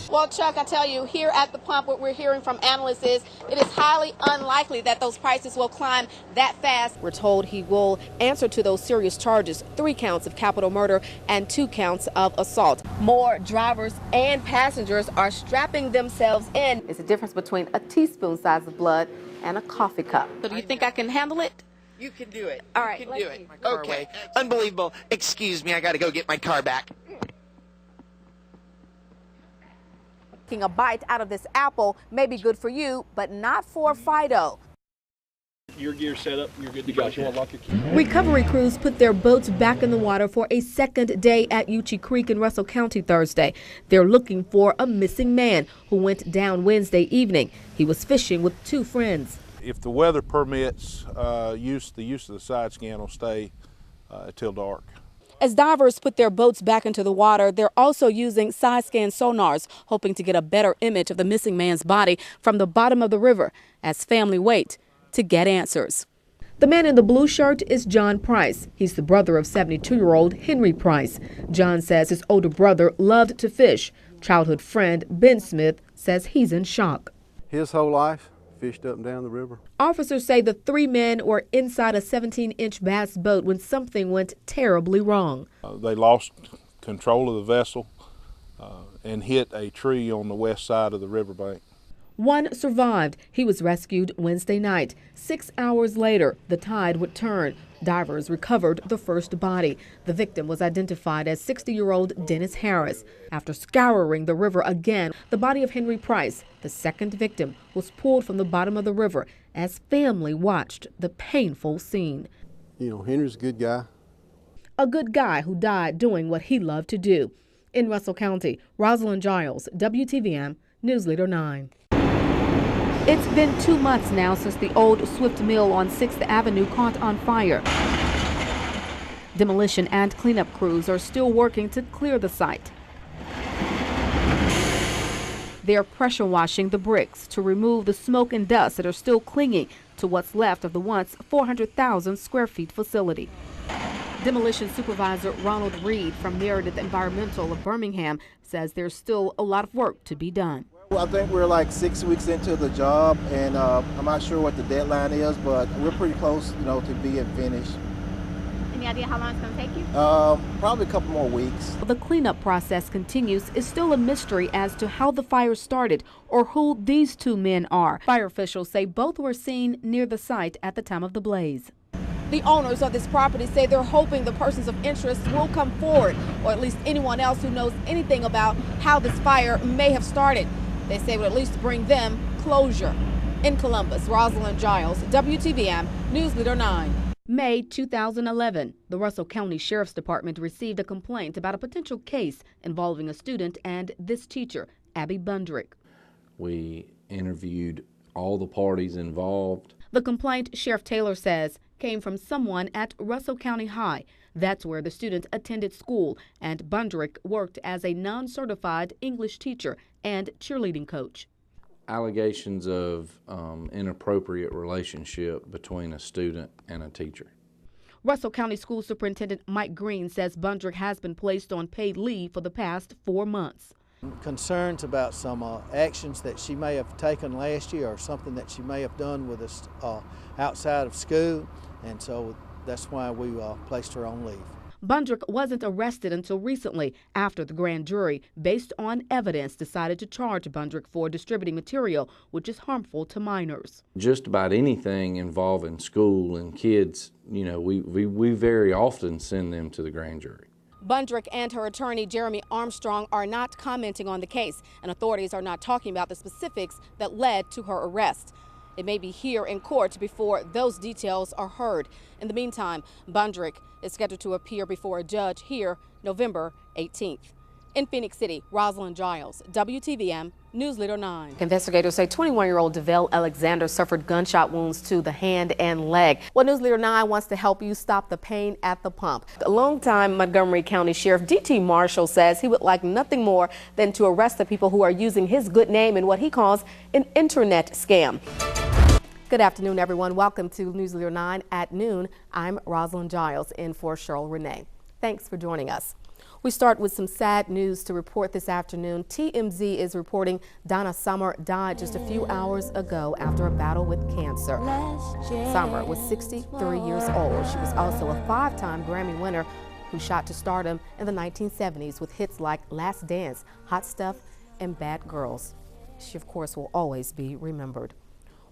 Well, Chuck, I tell you, here at the pump, what we're hearing from analysts is it is highly unlikely that those prices will climb that fast. We're told he will answer to those serious charges, 3 counts of capital murder and 2 counts of assault. More drivers and passengers are strapping themselves in. It's the difference between a teaspoon size of blood and a coffee cup. So do you think I can handle it? You can do it. All right, you can let's do it. see. Okay. Unbelievable. Excuse me, I got to go get my car back. Taking a bite out of this apple may be good for you, but not for Fido. Your gear set up, you're good to go. You want to lock your key? Recovery crews put their boats back in the water for a second day at Uchee Creek in Russell County Thursday. They're looking for a missing man who went down Wednesday evening. He was fishing with 2 friends. If the weather permits, the use of the side scan will stay till dark. As divers put their boats back into the water, they're also using side scan sonars, hoping to get a better image of the missing man's body from the bottom of the river as family wait to get answers. The man in the blue shirt is John Price. He's the brother of 72-year-old Henry Price. John says his older brother loved to fish. Childhood friend Ben Smith says he's in shock. His whole life fished up and down the river. Officers say the 3 men were inside a 17-inch bass boat when something went terribly wrong. They lost control of the vessel and hit a tree on the west side of the riverbank. 1 survived. He was rescued Wednesday night. 6 hours later, the tide would turn. Divers recovered the first body. The victim was identified as 60-year-old Dennis Harris. After scouring the river again, the body of Henry Price, the second victim, was pulled from the bottom of the river as family watched the painful scene. You know, Henry's a good guy. A good guy who died doing what he loved to do. In Russell County, Roslyn Giles, WTVM, News Leader 9. It's been 2 months now since the old Swift Mill on 6th Avenue caught on fire. Demolition and cleanup crews are still working to clear the site. They're pressure washing the bricks to remove the smoke and dust that are still clinging to what's left of the once 400,000 square feet facility. Demolition Supervisor Ronald Reed from Meredith Environmental of Birmingham says there's still a lot of work to be done. Well, I think we're like 6 weeks into the job, and I'm not sure what the deadline is, but we're pretty close, to being finished. Any idea how long it's going to take you? Probably a couple more weeks. The cleanup process continues. Is still a mystery as to how the fire started or who these 2 men are. Fire officials say both were seen near the site at the time of the blaze. The owners of this property say they're hoping the persons of interest will come forward, or at least anyone else who knows anything about how this fire may have started. They say it would at least bring them closure. In Columbus, Roslyn Giles, WTVM, News Leader 9. May 2011, the Russell County Sheriff's Department received a complaint about a potential case involving a student and this teacher, Abby Bundrick. We interviewed all the parties involved. The complaint, Sheriff Taylor says, came from someone at Russell County High. That's where the student attended school, and Bundrick worked as a non-certified English teacher and cheerleading coach. Allegations of inappropriate relationship between a student and a teacher. Russell County School Superintendent Mike Green says Bundrick has been placed on paid leave for the past 4 months. Concerns about some actions that she may have taken last year or something that she may have done with us outside of school, and so that's why we placed her on leave. Bundrick wasn't arrested until recently after the grand jury, based on evidence, decided to charge Bundrick for distributing material which is harmful to minors. Just about anything involving school and kids, we very often send them to the grand jury. Bundrick and her attorney, Jeremy Armstrong, are not commenting on the case, and authorities are not talking about the specifics that led to her arrest. It may be here in court before those details are heard. In the meantime, Bundrick is scheduled to appear before a judge here November 18th. In Phoenix City, Roslyn Giles, WTVM, News Leader 9. Investigators say 21-year-old DeVale Alexander suffered gunshot wounds to the hand and leg. Well, News Leader 9 wants to help you stop the pain at the pump. The longtime Montgomery County Sheriff D.T. Marshall says he would like nothing more than to arrest the people who are using his good name in what he calls an internet scam. Good afternoon, everyone. Welcome to News Leader 9 at noon. I'm Roslyn Giles in for Cheryl Renee. Thanks for joining us. We start with some sad news to report this afternoon. TMZ is reporting Donna Summer died just a few hours ago after a battle with cancer. Summer was 63 years old. She was also a 5-time Grammy winner who shot to stardom in the 1970s with hits like Last Dance, Hot Stuff, and Bad Girls. She, of course, will always be remembered.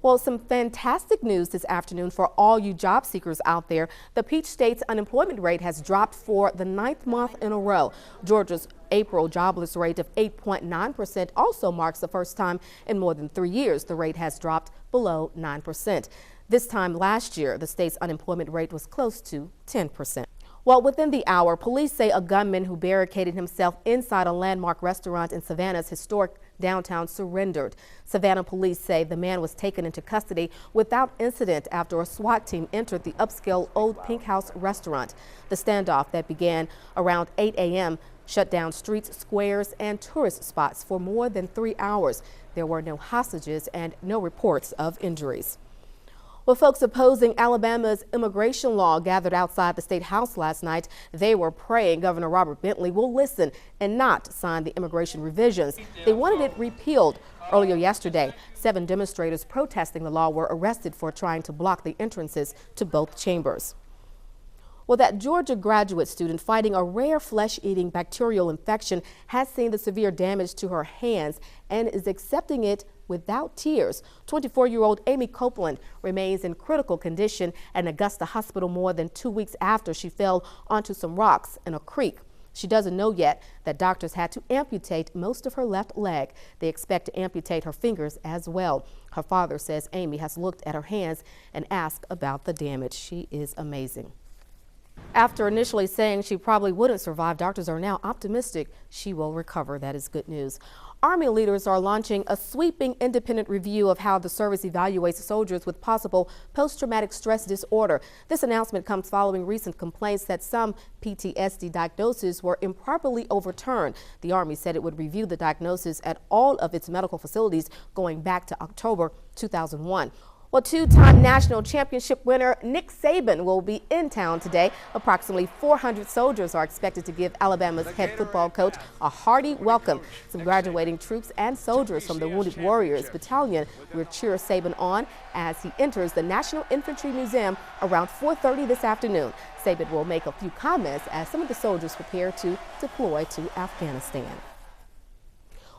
Well, some fantastic news this afternoon for all you job seekers out there. The Peach State's unemployment rate has dropped for the 9th month in a row. Georgia's April jobless rate of 8.9% also marks the first time in more than 3 years the rate has dropped below 9%. This time last year, the state's unemployment rate was close to 10%. Well, within the hour, police say a gunman who barricaded himself inside a landmark restaurant in Savannah's historic downtown surrendered. Savannah police say the man was taken into custody without incident after a SWAT team entered the upscale Old Pink House restaurant. The standoff that began around 8 a.m. shut down streets, squares, and tourist spots for more than 3 hours. There were no hostages and no reports of injuries. Well, folks opposing Alabama's immigration law gathered outside the state house last night. They were praying Governor Robert Bentley will listen and not sign the immigration revisions. They wanted it repealed. Earlier yesterday, 7 demonstrators protesting the law were arrested for trying to block the entrances to both chambers. Well, that Georgia graduate student fighting a rare flesh-eating bacterial infection has seen the severe damage to her hands and is accepting it without tears. 24-year-old Amy Copeland remains in critical condition at Augusta Hospital more than 2 weeks after she fell onto some rocks in a creek. She doesn't know yet that doctors had to amputate most of her left leg. They expect to amputate her fingers as well. Her father says Amy has looked at her hands and asked about the damage. She is amazing. After initially saying she probably wouldn't survive, doctors are now optimistic she will recover. That is good news. Army leaders are launching a sweeping independent review of how the service evaluates soldiers with possible post-traumatic stress disorder. This announcement comes following recent complaints that some PTSD diagnoses were improperly overturned. The Army said it would review the diagnosis at all of its medical facilities going back to October 2001. Well, 2-time national championship winner Nick Saban will be in town today. Approximately 400 soldiers are expected to give Alabama's head football coach a hearty welcome. Some graduating troops and soldiers from the Wounded Warriors Battalion will cheer Saban on as he enters the National Infantry Museum around 4:30 this afternoon. Saban will make a few comments as some of the soldiers prepare to deploy to Afghanistan.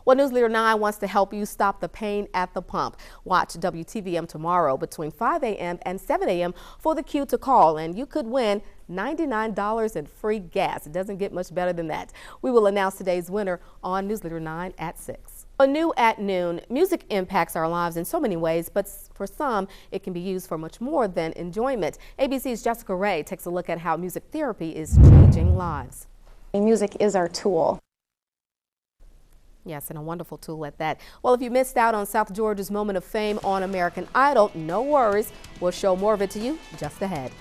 Well, News Leader 9 wants to help you stop the pain at the pump. Watch WTVM tomorrow between 5 a.m. and 7 a.m. for the cue to call, and you could win $99 in free gas. It doesn't get much better than that. We will announce today's winner on News Leader 9 at 6. New at noon, music impacts our lives in so many ways, but for some, it can be used for much more than enjoyment. ABC's Jessica Ray takes a look at how music therapy is changing lives. Music is our tool. Yes, and a wonderful tool at that. Well, if you missed out on South Georgia's moment of fame on American Idol, no worries. We'll show more of it to you just ahead.